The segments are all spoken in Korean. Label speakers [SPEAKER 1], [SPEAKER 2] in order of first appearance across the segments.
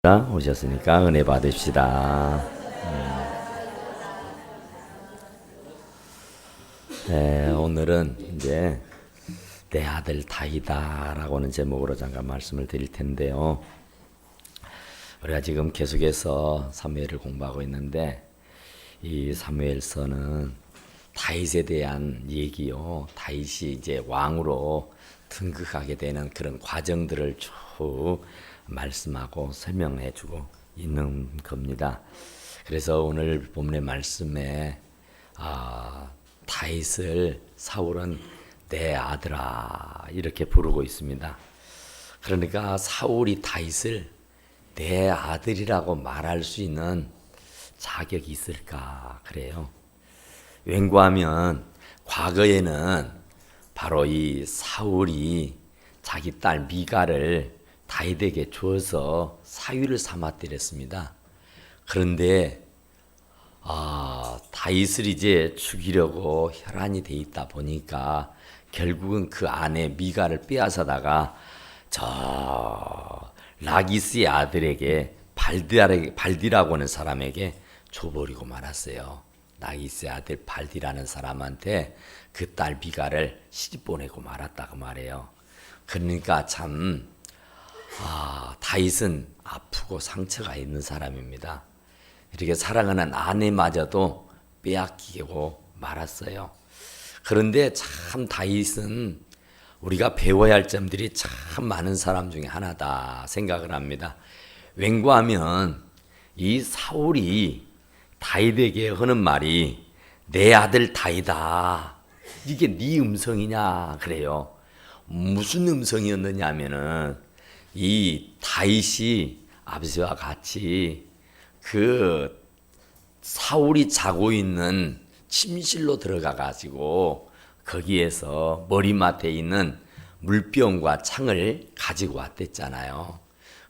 [SPEAKER 1] 오셨으니까 은혜 받으시다. 네, 오늘은 이제 내 아들 다이다라고는 제목으로 잠깐 말씀을 드릴 텐데요. 우리가 지금 계속해서 사무엘을 공부하고 있는데 이 사무엘서는 다윗에 대한 얘기요. 다윗이 이제 왕으로 등극하게 되는 그런 과정들을 쭉 말씀하고 설명해주고 있는 겁니다. 그래서 오늘 본문의 말씀에 다윗을 사울은 내 아들아 이렇게 부르고 있습니다. 그러니까 사울이 다윗을 내 아들이라고 말할 수 있는 자격이 있을까 그래요. 왠고하면 과거에는 바로 이 사울이 자기 딸 미갈을 다윗에게 주어서 사위를 삼았더랬습니다. 그런데 다윗을 이제 죽이려고 혈안이 돼 있다 보니까 결국은 그 아내 미갈을 빼앗아다가 저 라기스의 아들에게 발디라고 하는 사람에게 줘버리고 말았어요. 라기스의 아들 발디라는 사람한테 그 딸 미갈을 시집 보내고 말았다고 말해요. 그러니까 참 다윗은 아프고 상처가 있는 사람입니다. 이렇게 사랑하는 아내마저도 빼앗기고 말았어요. 그런데 참 다윗은 우리가 배워야 할 점들이 참 많은 사람 중에 하나다 생각을 합니다. 왠고하면 이 사울이 다윗에게 하는 말이 내 아들 다윗아 이게 네 음성이냐 그래요. 무슨 음성이었느냐 하면은 이 다윗이 아버지와 같이 그 사울이 자고 있는 침실로 들어가 가지고 거기에서 머리맡에 있는 물병과 창을 가지고 왔댔잖아요.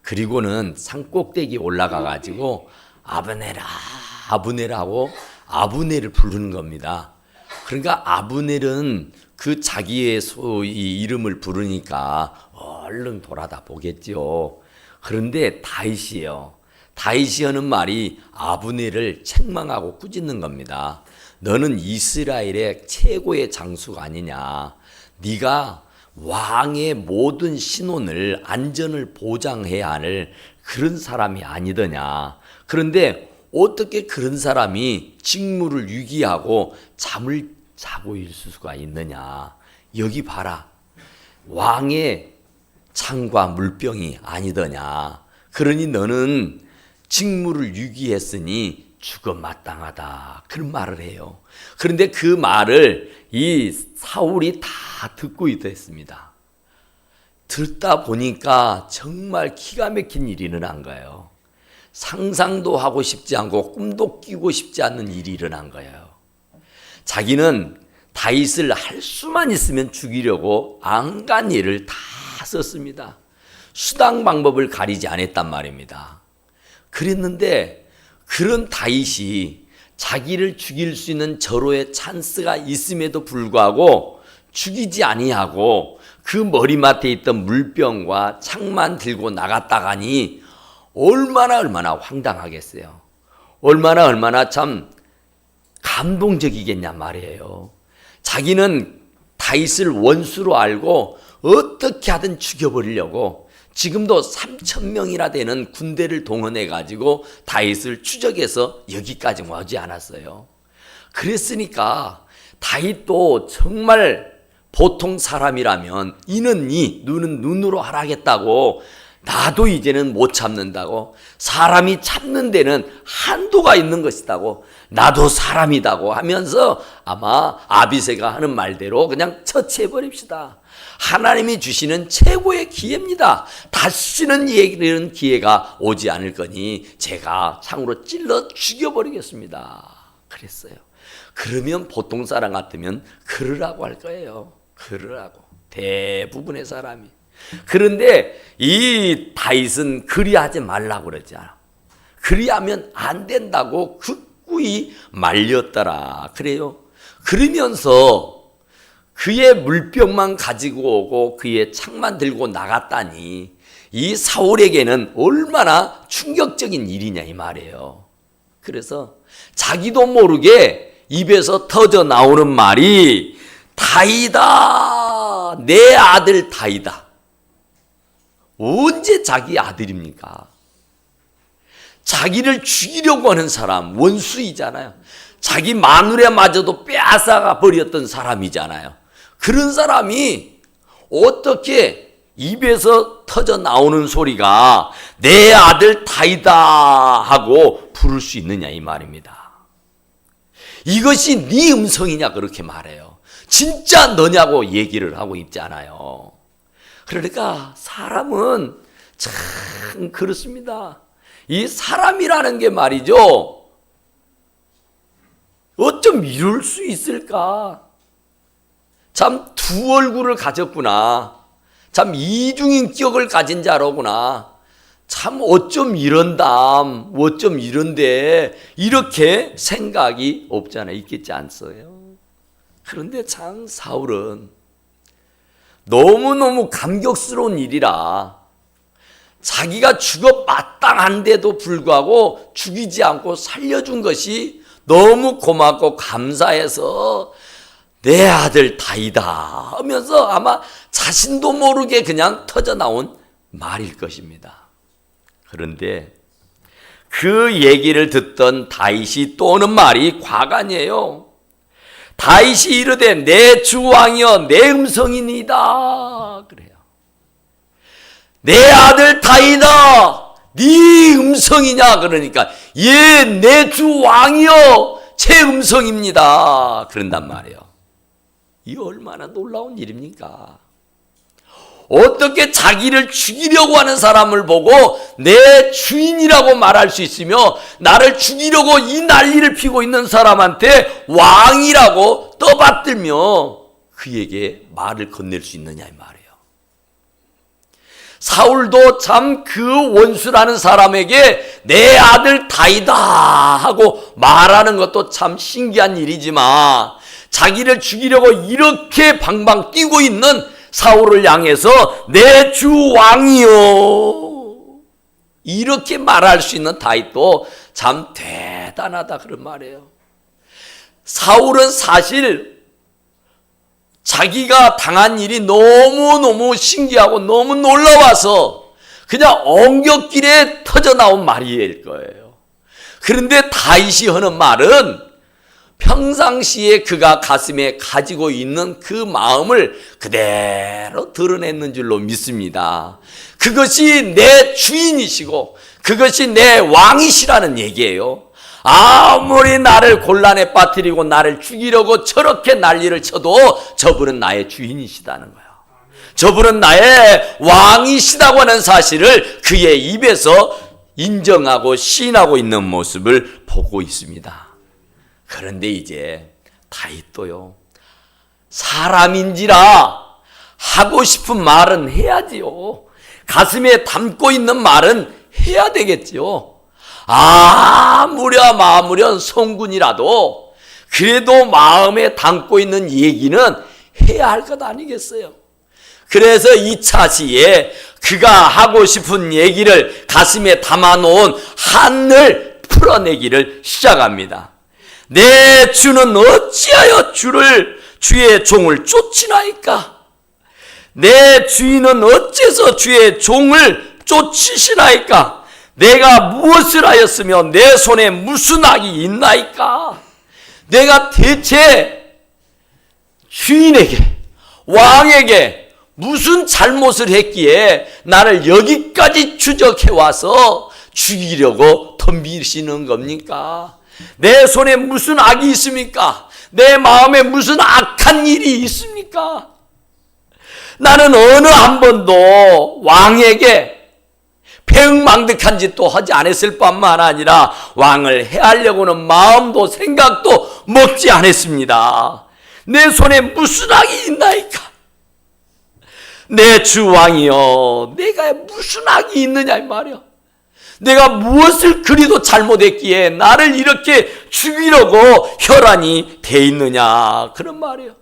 [SPEAKER 1] 그리고는 산꼭대기 올라가 가지고 아브넬아 하고 아브넬을 부르는 겁니다. 그러니까 아브넬은 그 자기의 소위 이름을 부르니까 얼른 돌아다 보겠지요. 그런데 다윗이요. 다윗이 하는 말이 아브넬을 책망하고 꾸짖는 겁니다. 너는 이스라엘의 최고의 장수가 아니냐. 네가 왕의 모든 신원을 안전을 보장해야 할 그런 사람이 아니더냐. 그런데 어떻게 그런 사람이 직무를 유기하고 잠을 자고 있을 수가 있느냐. 여기 봐라. 왕의 창과 물병이 아니더냐. 그러니 너는 직무를 유기했으니 죽어 마땅하다. 그런 말을 해요. 그런데 그 말을 이 사울이 다 듣고 있었습니다. 듣다 보니까 정말 기가 막힌 일이 일어난 거예요. 상상도 하고 싶지 않고 꿈도 끼고 싶지 않는 일이 일어난 거예요. 자기는 다윗을 할 수만 있으면 죽이려고 안간 예를 다 썼습니다. 수단 방법을 가리지 않았단 말입니다. 그랬는데 그런 다윗이 자기를 죽일 수 있는 절호의 찬스가 있음에도 불구하고 죽이지 아니하고 그 머리맡에 있던 물병과 창만 들고 나갔다가니 얼마나 황당하겠어요. 얼마나 참 감동적이겠냐 말이에요. 자기는 다윗을 원수로 알고 어떻게 하든 죽여버리려고 지금도 3,000명이나 되는 군대를 동원해 가지고 다윗을 추적해서 여기까지 오지 않았어요. 그랬으니까 다윗도 정말 보통 사람이라면 이는 이 눈은 눈으로 하라겠다고 나도 이제는 못 참는다고 사람이 참는 데는 한도가 있는 것이다고 나도 사람이다고 하면서 아마 아비새가 하는 말대로 그냥 처치해버립시다. 하나님이 주시는 최고의 기회입니다. 다시는 이런 기회가 오지 않을 거니 제가 창으로 찔러 죽여버리겠습니다. 그랬어요. 그러면 보통 사람 같으면 그러라고 할 거예요. 그러라고. 대부분의 사람이. 그런데 이 다윗은 그리하지 말라고 그러잖아. 그리하면 안 된다고 극구히 말렸더라. 그래요. 그러면서 그의 물병만 가지고 오고 그의 창만 들고 나갔다니 이 사울에게는 얼마나 충격적인 일이냐 이 말이에요. 그래서 자기도 모르게 입에서 터져 나오는 말이 다이다, 내 아들 다이다. 언제 자기 아들입니까? 자기를 죽이려고 하는 사람, 원수이잖아요. 자기 마누라마저도 빼앗아가 버렸던 사람이잖아요. 그런 사람이 어떻게 입에서 터져 나오는 소리가 내 아들 다이다 하고 부를 수 있느냐 이 말입니다. 이것이 네 음성이냐 그렇게 말해요. 진짜 너냐고 얘기를 하고 있잖아요. 그러니까 사람은 참 그렇습니다. 이 사람이라는 게 말이죠. 어쩜 이럴 수 있을까? 참 두 얼굴을 가졌구나. 참 이중인격을 가진 자로구나. 참 어쩜 이런담, 어쩜 이런데 이렇게 생각이 없잖아 있겠지 않어요. 그런데 참 사울은 너무너무 감격스러운 일이라 자기가 죽어 마땅한데도 불구하고 죽이지 않고 살려준 것이 너무 고맙고 감사해서 내 아들 다이다 하면서 아마 자신도 모르게 그냥 터져 나온 말일 것입니다. 그런데 그 얘기를 듣던 다윗이 또 하는 말이 과간이에요. 다윗이 이르되 내 주 왕이여 내 음성이니이다 그래요. 내 아들 다윗아 네 음성이냐 그러니까 예 내 주 왕이여 제 음성입니다 그런단 말이에요. 이 얼마나 놀라운 일입니까? 어떻게 자기를 죽이려고 하는 사람을 보고 내 주인이라고 말할 수 있으며 나를 죽이려고 이 난리를 피고 있는 사람한테 왕이라고 떠받들며 그에게 말을 건넬 수 있느냐 이 말이에요. 사울도 참 그 원수라는 사람에게 내 아들 다이다 하고 말하는 것도 참 신기한 일이지만 자기를 죽이려고 이렇게 방방 뛰고 있는 사울을 향해서 내 주 왕이요 이렇게 말할 수 있는 다윗도 참 대단하다 그런 말이에요. 사울은 사실 자기가 당한 일이 너무너무 신기하고 너무 놀라워서 그냥 엉겹길에 터져나온 말일 거예요. 그런데 다윗이 하는 말은 평상시에 그가 가슴에 가지고 있는 그 마음을 그대로 드러냈는 줄로 믿습니다. 그것이 내 주인이시고 그것이 내 왕이시라는 얘기예요. 아무리 나를 곤란에 빠뜨리고 나를 죽이려고 저렇게 난리를 쳐도 저분은 나의 주인이시다는 거예요. 저분은 나의 왕이시다고 하는 사실을 그의 입에서 인정하고 시인하고 있는 모습을 보고 있습니다. 그런데 이제 다윗도요 사람인지라 하고 싶은 말은 해야지요. 가슴에 담고 있는 말은 해야 되겠지요. 아무렴 성군이라도 그래도 마음에 담고 있는 얘기는 해야 할 것 아니겠어요. 그래서 이 차시에 그가 하고 싶은 얘기를 가슴에 담아놓은 한을 풀어내기를 시작합니다. 내 주는 어찌하여 주의 종을 쫓으나이까? 내 주인은 어째서 주의 종을 쫓으시나이까? 내가 무엇을 하였으며 내 손에 무슨 악이 있나이까? 내가 대체 주인에게 왕에게 무슨 잘못을 했기에 나를 여기까지 추적해와서 죽이려고 덤비시는 겁니까? 내 손에 무슨 악이 있습니까? 내 마음에 무슨 악한 일이 있습니까? 나는 어느 한 번도 왕에게 배은망덕한 짓도 하지 않았을 뿐만 아니라 왕을 해하려고는 마음도 생각도 먹지 않았습니다. 내 손에 무슨 악이 있나이까? 내 주 왕이여 내가 무슨 악이 있느냐 이 말이야. 내가 무엇을 그리도 잘못했기에 나를 이렇게 죽이려고 혈안이 돼 있느냐 그런 말이에요.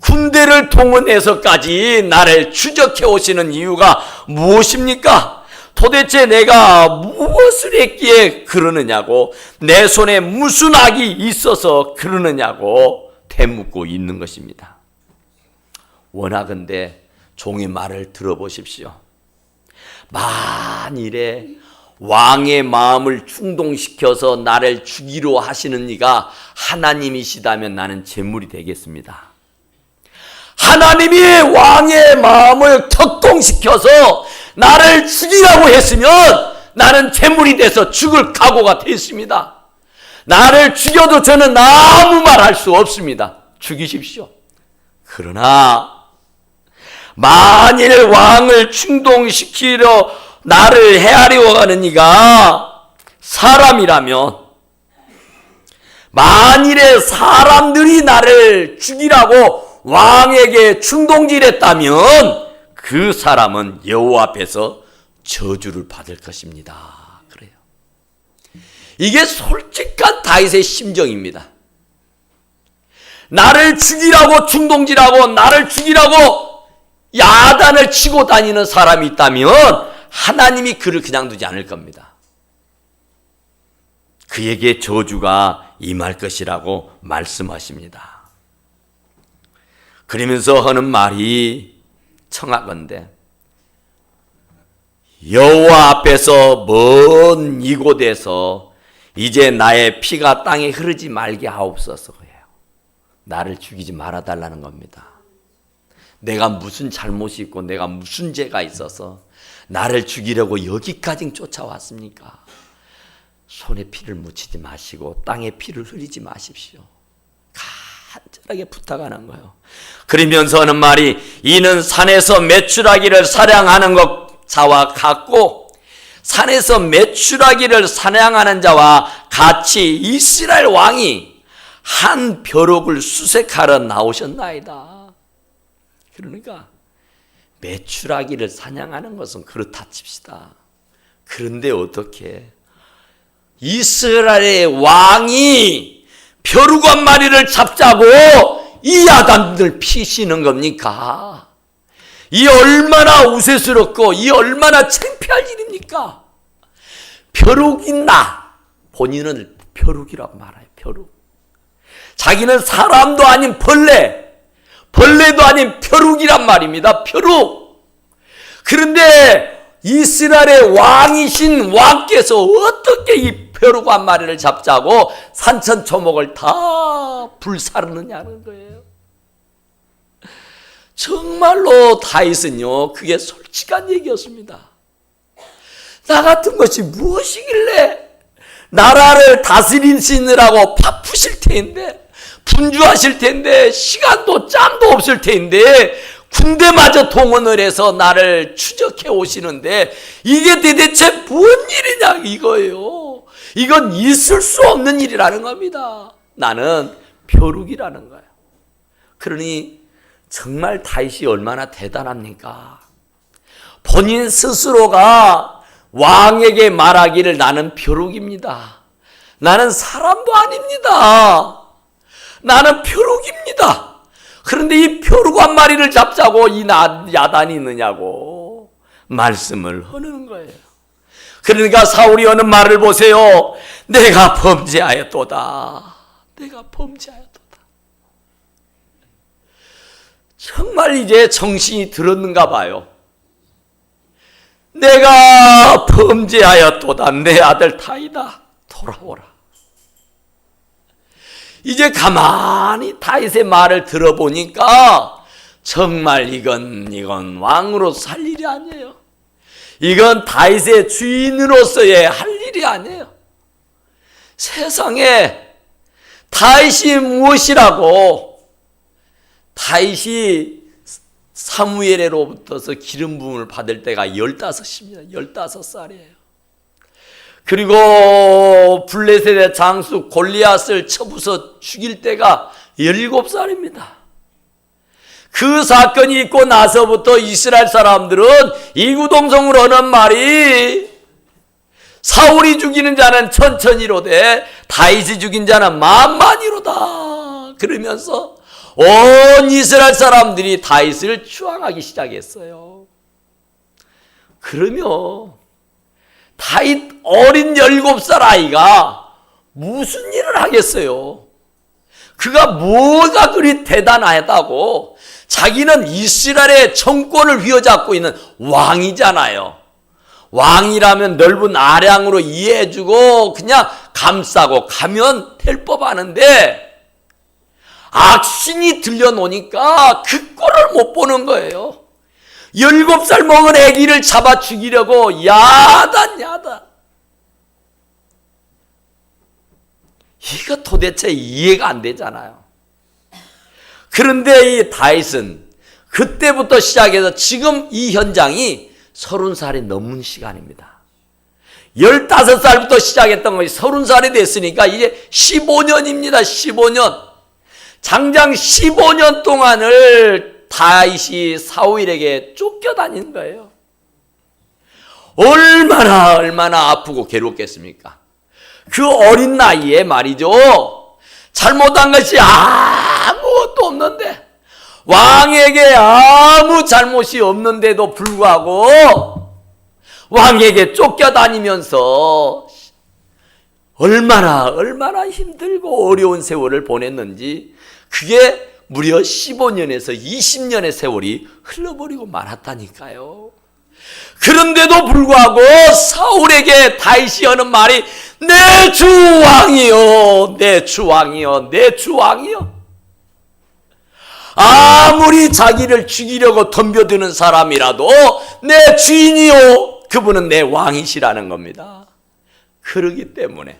[SPEAKER 1] 군대를 동원해서까지 나를 추적해 오시는 이유가 무엇입니까? 도대체 내가 무엇을 했기에 그러느냐고, 내 손에 무슨 악이 있어서 그러느냐고 되묻고 있는 것입니다. 원하건대 종의 말을 들어보십시오. 만일에 왕의 마음을 충동시켜서 나를 죽이려 하시는 이가 하나님이시다면 나는 제물이 되겠습니다. 하나님이 왕의 마음을 격동시켜서 나를 죽이라고 했으면 나는 제물이 돼서 죽을 각오가 됐습니다. 나를 죽여도 저는 아무 말 할 수 없습니다. 죽이십시오. 그러나 만일 왕을 충동시키려 나를 헤아리고 가는 이가 사람이라면, 만일에 사람들이 나를 죽이라고 왕에게 충동질했다면 그 사람은 여호와 앞에서 저주를 받을 것입니다. 그래요. 이게 솔직한 다윗의 심정입니다. 나를 죽이라고 충동질하고 나를 죽이라고 야단을 치고 다니는 사람이 있다면 하나님이 그를 그냥 두지 않을 겁니다. 그에게 저주가 임할 것이라고 말씀하십니다. 그러면서 하는 말이 청하건대 여호와 앞에서 먼 이곳에서 이제 나의 피가 땅에 흐르지 말게 하옵소서. 나를 죽이지 말아달라는 겁니다. 내가 무슨 잘못이 있고 내가 무슨 죄가 있어서 나를 죽이려고 여기까지 쫓아왔습니까? 손에 피를 묻히지 마시고 땅에 피를 흘리지 마십시오. 간절하게 부탁하는 거예요. 그러면서 하는 말이, 이는 산에서 메추라기를 사냥하는 자와 같고 산에서 메추라기를 사냥하는 자와 같이 이스라엘 왕이 한 벼룩을 수색하러 나오셨나이다. 그러니까 메추라기를 사냥하는 것은 그렇다 칩시다. 그런데 어떻게 이스라엘의 왕이 벼룩 한 마리를 잡자고 이 야단들 피시는 겁니까? 이 얼마나 우세스럽고 이 얼마나 창피할 일입니까? 벼룩 있나? 본인은 벼룩이라고 말해요. 벼룩. 자기는 사람도 아닌 벌레도 아닌 벼룩이란 말입니다. 벼룩. 그런데 이스라엘의 왕이신 왕께서 어떻게 이 벼룩 한 마리를 잡자고 산천초목을 다 불사르느냐는 거예요. 정말로 다윗은요, 그게 솔직한 얘기였습니다. 나 같은 것이 무엇이길래 나라를 다스리시느라고 바쁘실 텐데, 분주하실 텐데, 시간도 짬도 없을 텐데 군대마저 동원을 해서 나를 추적해 오시는데 이게 대체 뭔 일이냐 이거예요. 이건 있을 수 없는 일이라는 겁니다. 나는 벼룩이라는 거예요. 그러니 정말 다윗이 얼마나 대단합니까? 본인 스스로가 왕에게 말하기를 나는 벼룩입니다. 나는 사람도 아닙니다. 나는 벼룩입니다. 그런데 이 벼룩 한 마리를 잡자고 이 야단이 있느냐고 말씀을 하는 거예요. 그러니까 사울이 하는 말을 보세요. 내가 범죄하였도다. 내가 범죄하였도다. 정말 이제 정신이 들었는가 봐요. 내가 범죄하였도다. 내 아들 다윗아, 돌아오라. 이제 가만히 다윗의 말을 들어보니까 정말 이건 왕으로 살 일이 아니에요. 이건 다윗의 주인으로서의 할 일이 아니에요. 세상에 다윗이 무엇이라고, 다윗이 사무엘로부터서 기름 부음을 받을 때가 15입니다. 15살이에요. 그리고 블레셋의 장수 골리앗을 쳐부숴 죽일 때가 17살입니다. 그 사건이 있고 나서부터 이스라엘 사람들은 이구동성으로 하는 말이, 사울이 죽이는 자는 천천히로되 다윗이 죽인 자는 만만히로다. 그러면서 온 이스라엘 사람들이 다윗을 추앙하기 시작했어요. 그러면 다윗 어린 17살 아이가 무슨 일을 하겠어요? 그가 뭐가 그리 대단하다고? 자기는 이스라엘의 정권을 휘어잡고 있는 왕이잖아요. 왕이라면 넓은 아량으로 이해해주고 그냥 감싸고 가면 될 법하는데 악신이 들려놓으니까 그 꼴을 못 보는 거예요. 17살 먹은 아기를 잡아 죽이려고 야단. 이거 도대체 이해가 안 되잖아요. 그런데 이 다윗은 그때부터 시작해서 지금 이 현장이 30살이 넘은 시간입니다. 15살부터 시작했던 것이 30살이 됐으니까 이제 15년입니다. 15년. 장장 15년 동안을 다윗이 사울에게 쫓겨다닌 거예요. 얼마나 아프고 괴롭겠습니까? 그 어린 나이에 말이죠. 잘못한 것이 아무것도 없는데, 왕에게 아무 잘못이 없는데도 불구하고 왕에게 쫓겨다니면서 얼마나 힘들고 어려운 세월을 보냈는지, 그게 무려 15년에서 20년의 세월이 흘러버리고 말았다니까요. 그런데도 불구하고 사울에게 다윗이 하는 말이 내 주 왕이요, 내 주 왕이요, 내 주 왕이요. 아무리 자기를 죽이려고 덤벼드는 사람이라도 내 주인이요, 그분은 내 왕이시라는 겁니다. 그러기 때문에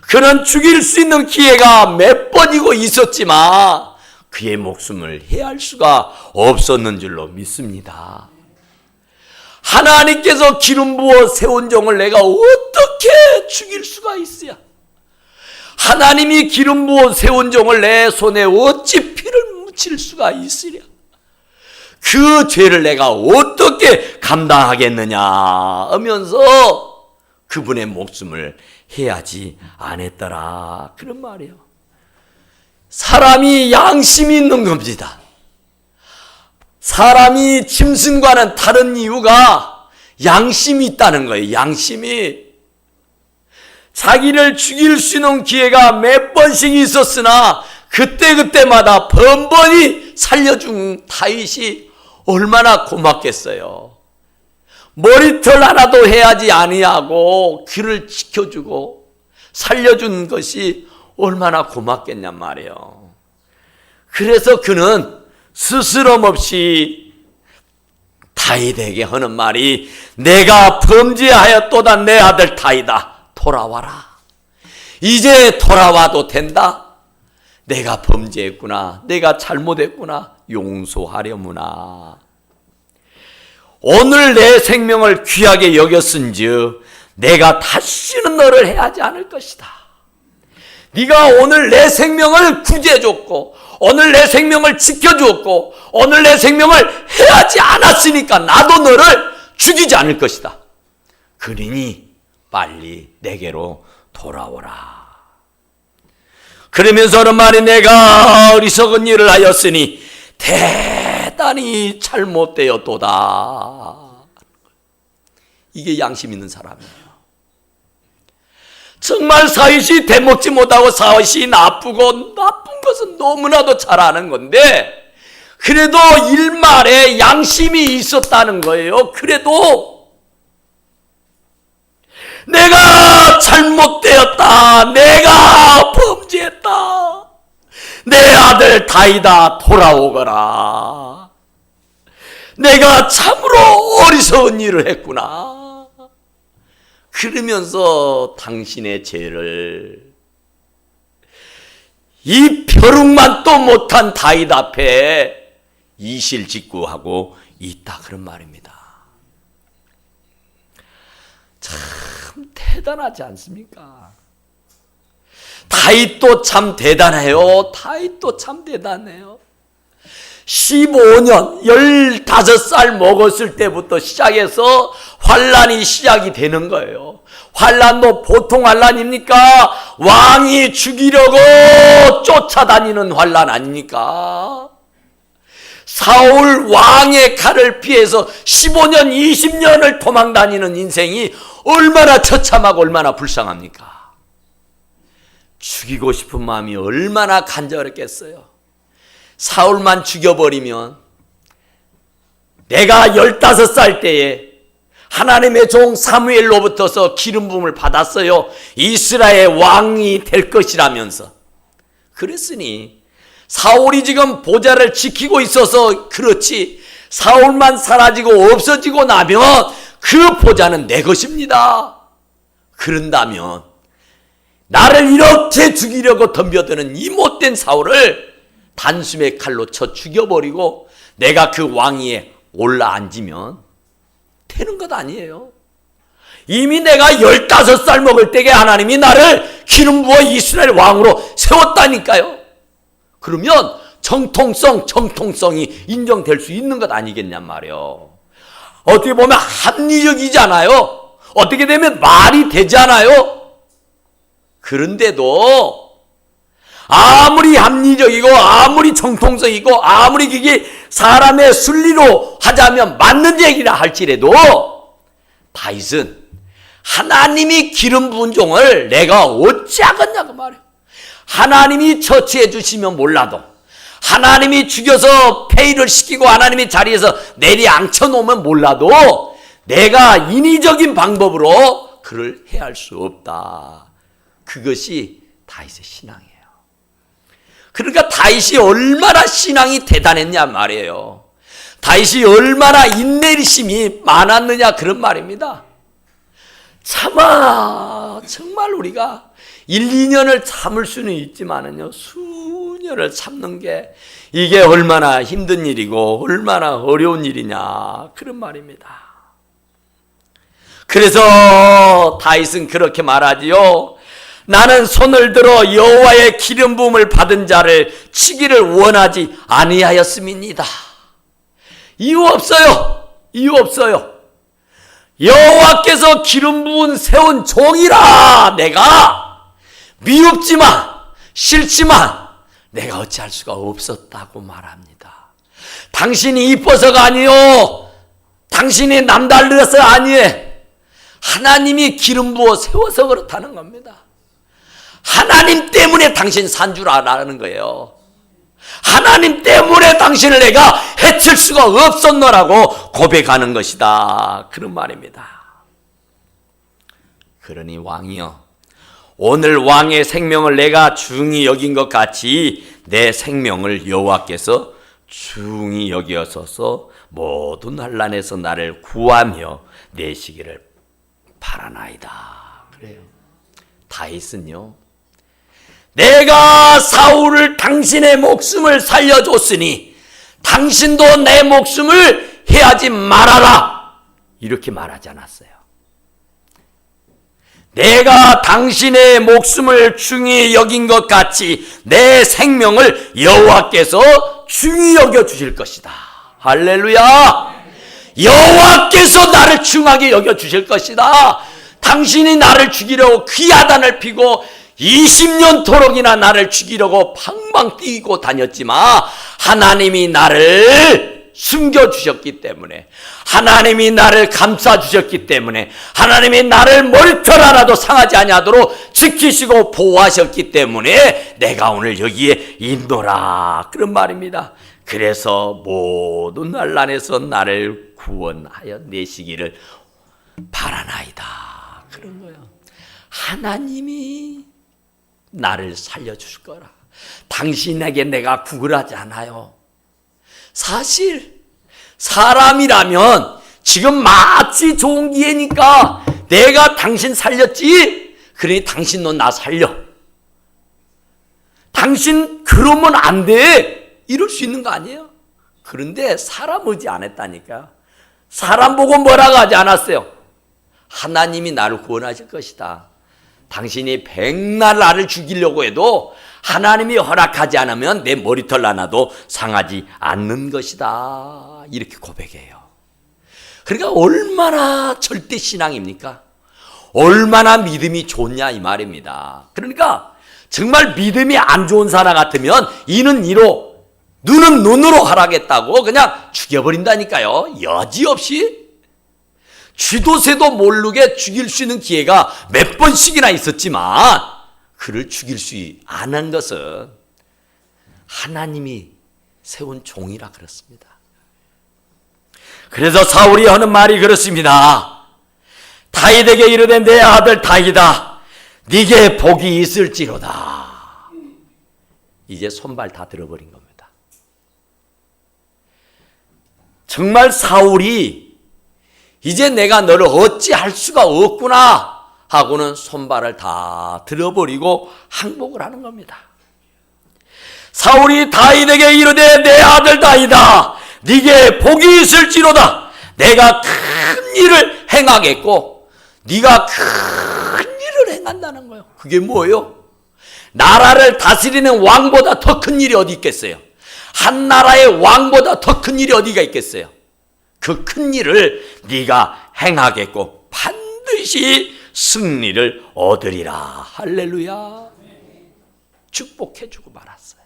[SPEAKER 1] 그는 죽일 수 있는 기회가 몇 번이고 있었지만 그의 목숨을 해할 수가 없었는 줄로 믿습니다. 하나님께서 기름 부어 세운 종을 내가 어떻게 죽일 수가 있어야? 하나님이 기름 부어 세운 종을 내 손에 어찌 피를 묻힐 수가 있으랴? 그 죄를 내가 어떻게 감당하겠느냐 하면서 그분의 목숨을 해야지 않았더라, 그런 말이에요. 사람이 양심이 있는 겁니다. 사람이 짐승과는 다른 이유가 양심이 있다는 거예요. 양심이. 자기를 죽일 수 있는 기회가 몇 번씩 있었으나 그때마다 번번이 살려준 다윗이 얼마나 고맙겠어요. 머리털 하나도 해야지 아니하고 그를 지켜주고 살려준 것이 얼마나 고맙겠냔 말이에요. 그래서 그는 스스럼 없이 다윗에게 하는 말이 내가 범죄하였도다. 내 아들 다윗아, 돌아와라. 이제 돌아와도 된다. 내가 범죄했구나, 내가 잘못했구나, 용서하려무나. 오늘 내 생명을 귀하게 여겼은즉 내가 다시는 너를 해하지 않을 것이다. 네가 오늘 내 생명을 구제해줬고 오늘 내 생명을 지켜주었고 오늘 내 생명을 해하지 않았으니까 나도 너를 죽이지 않을 것이다. 그러니 빨리 내게로 돌아오라. 그러면서 하는 말이 내가 어리석은 일을 하였으니 대단히 잘못되었도다. 이게 양심 있는 사람이에요. 정말 사윗이 대먹지 못하고 사윗이 나쁜 것은 너무나도 잘 아는 건데 그래도 일말에 양심이 있었다는 거예요. 그래도 내가 잘못되었다, 내가 범죄했다, 내 아들 다윗아 돌아오거라, 내가 참으로 어리석은 일을 했구나. 그러면서 당신의 죄를 이 벼룩만도 못한 다윗 앞에 이실직고하고 있다, 그런 말입니다. 참 대단하지 않습니까? 다윗도 참 대단해요. 다윗도 참 대단해요. 15년 15살 먹었을 때부터 시작해서 환란이 시작이 되는 거예요. 환란도 보통 환란입니까? 왕이 죽이려고 쫓아다니는 환란 아닙니까? 사울 왕의 칼을 피해서 15년 20년을 도망다니는 인생이 얼마나 처참하고 얼마나 불쌍합니까? 죽이고 싶은 마음이 얼마나 간절했겠어요. 사울만 죽여버리면 내가 15살 때에 하나님의 종 사무엘로부터서 기름 부음을 받았어요. 이스라엘 왕이 될 것이라면서. 그랬으니 사울이 지금 보좌를 지키고 있어서 그렇지, 사울만 사라지고 없어지고 나면 그 보좌는 내 것입니다. 그런다면 나를 이렇게 죽이려고 덤벼드는 이 못된 사울을 단숨에 칼로 쳐 죽여버리고 내가 그 왕위에 올라앉으면 되는 것 아니에요. 이미 내가 15살 먹을 때에 하나님이 나를 기름 부어 이스라엘 왕으로 세웠다니까요. 그러면 정통성이 인정될 수 있는 것 아니겠냔 말이에요. 어떻게 보면 합리적이잖아요. 어떻게 되면 말이 되잖아요. 그런데도 아무리 합리적이고 아무리 정통성이고 아무리 그게 사람의 순리로 하자면 맞는 얘기라 할지라도 다윗은 하나님이 기름 부은 종을 내가 어찌하겠냐고 말이에요. 하나님이 처치해 주시면 몰라도, 하나님이 죽여서 폐위를 시키고 하나님이 자리에서 내리앉혀 놓으면 몰라도 내가 인위적인 방법으로 그를 해할 수 없다. 그것이 다윗의 신앙이에요. 그러니까 다윗이 얼마나 신앙이 대단했냐 말이에요. 다윗이 얼마나 인내심이 많았느냐 그런 말입니다. 차마 정말 우리가 1, 2년을 참을 수는 있지만은요, 수년을 참는 게 이게 얼마나 힘든 일이고 얼마나 어려운 일이냐 그런 말입니다. 그래서 다윗은 그렇게 말하지요. 나는 손을 들어 여호와의 기름 부음을 받은 자를 치기를 원하지 아니하였음이니이다. 이유 없어요. 이유 없어요. 여호와께서 기름 부은 세운 종이라 내가 미흡지만 싫지만 내가 어찌할 수가 없었다고 말합니다. 당신이 이뻐서가 아니요, 당신이 남달라서 아니에요. 하나님이 기름 부어 세워서 그렇다는 겁니다. 하나님 때문에 당신 산 줄 알아는 거예요. 하나님 때문에 당신을 내가 해칠 수가 없었노라고 고백하는 것이다. 그런 말입니다. 그러니 왕이여, 오늘 왕의 생명을 내가 중히 여긴 것 같이 내 생명을 여호와께서 중히 여기어서서 모든 환난에서 나를 구하며 내시기를 바라나이다. 그래요. 다윗은요, 내가 사울을 당신의 목숨을 살려줬으니 당신도 내 목숨을 해하지 말아라, 이렇게 말하지 않았어요. 내가 당신의 목숨을 중히 여긴 것 같이 내 생명을 여호와께서 중히 여겨 주실 것이다. 할렐루야. 여호와께서 나를 중하게 여겨 주실 것이다. 당신이 나를 죽이려고 귀하단을 피고 20년토록이나 나를 죽이려고 팡팡 뛰고 다녔지만 하나님이 나를 숨겨주셨기 때문에, 하나님이 나를 감싸주셨기 때문에, 하나님이 나를 머리털 하나도 상하지 아니하도록 지키시고 보호하셨기 때문에 내가 오늘 여기에 있노라, 그런 말입니다. 그래서 모든 난란에서 나를 구원하여 내시기를 바라나이다, 그런 거예요. 하나님이 나를 살려주실 거라. 당신에게 내가 구걸하지 않아요. 사실 사람이라면 지금 마치 좋은 기회니까 내가 당신 살렸지, 그러니 당신도 나 살려, 당신 그러면 안 돼, 이럴 수 있는 거 아니에요? 그런데 사람 의지 안 했다니까. 사람 보고 뭐라고 하지 않았어요. 하나님이 나를 구원하실 것이다. 당신이 백날 나를 죽이려고 해도 하나님이 허락하지 않으면 내 머리털 하나도 상하지 않는 것이다. 이렇게 고백해요. 그러니까 얼마나 절대 신앙입니까? 얼마나 믿음이 좋냐 이 말입니다. 그러니까 정말 믿음이 안 좋은 사람 같으면 이는 이로 눈은 눈으로 하라겠다고 그냥 죽여버린다니까요. 여지없이. 쥐도 새도 모르게 죽일 수 있는 기회가 몇 번씩이나 있었지만 그를 죽일 수 않은 것은 하나님이 세운 종이라 그렇습니다. 그래서 사울이 하는 말이 그렇습니다. 다윗에게 이르되 내 아들 다윗아 네게 복이 있을지로다. 이제 손발 다 들어버린 겁니다. 정말 사울이 이제 내가 너를 어찌할 수가 없구나 하고는 손발을 다 들어버리고 항복을 하는 겁니다. 사울이 다윗에게 이르되 내 아들 다윗아 네게 복이 있을지로다. 내가 큰 일을 행하겠고 네가 큰 일을 행한다는 거예요. 그게 뭐예요? 나라를 다스리는 왕보다 더 큰 일이 어디 있겠어요? 한 나라의 왕보다 더 큰 일이 어디가 있겠어요? 그 큰 일을 네가 행하겠고 반드시 승리를 얻으리라. 할렐루야. 축복해주고 말았어요.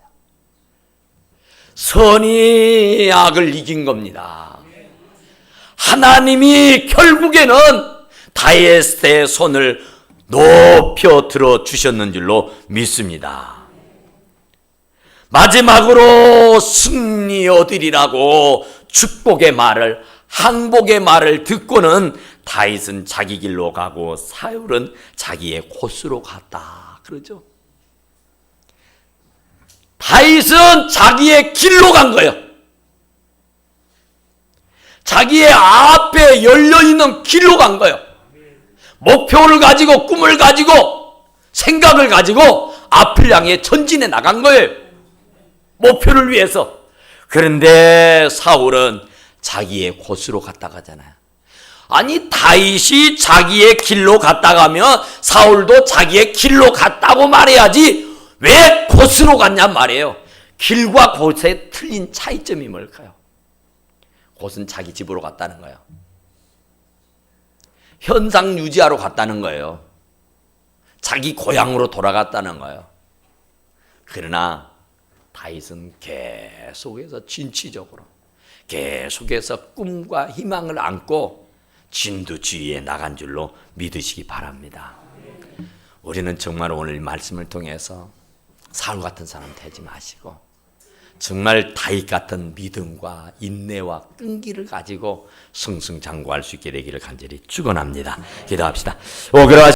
[SPEAKER 1] 선이 악을 이긴 겁니다. 하나님이 결국에는 다윗의 손을 높여 들어주셨는 줄로 믿습니다. 마지막으로 승리 얻으리라고 축복의 말을, 항복의 말을 듣고는 다윗은 자기 길로 가고 사울은 자기의 곳으로 갔다 그러죠. 다윗은 자기의 길로 간 거예요. 자기의 앞에 열려있는 길로 간 거예요. 목표를 가지고 꿈을 가지고 생각을 가지고 앞을 향해 전진해 나간 거예요. 목표를 위해서. 그런데 사울은 자기의 곳으로 갔다 가잖아요. 아니 다윗이 자기의 길로 갔다 가면 사울도 자기의 길로 갔다고 말해야지 왜 곳으로 갔냐 말이에요. 길과 곳에 틀린 차이점이 뭘까요? 곳은 자기 집으로 갔다는 거예요. 현상 유지하러 갔다는 거예요. 자기 고향으로 돌아갔다는 거예요. 그러나 다윗은 계속해서 진취적으로 계속해서 꿈과 희망을 안고 진두지휘에 나간 줄로 믿으시기 바랍니다. 우리는 정말 오늘 말씀을 통해서 사울 같은 사람 되지 마시고 정말 다윗 같은 믿음과 인내와 끈기를 가지고 승승장구할 수 있게 되기를 간절히 축원합니다. 기도합시다.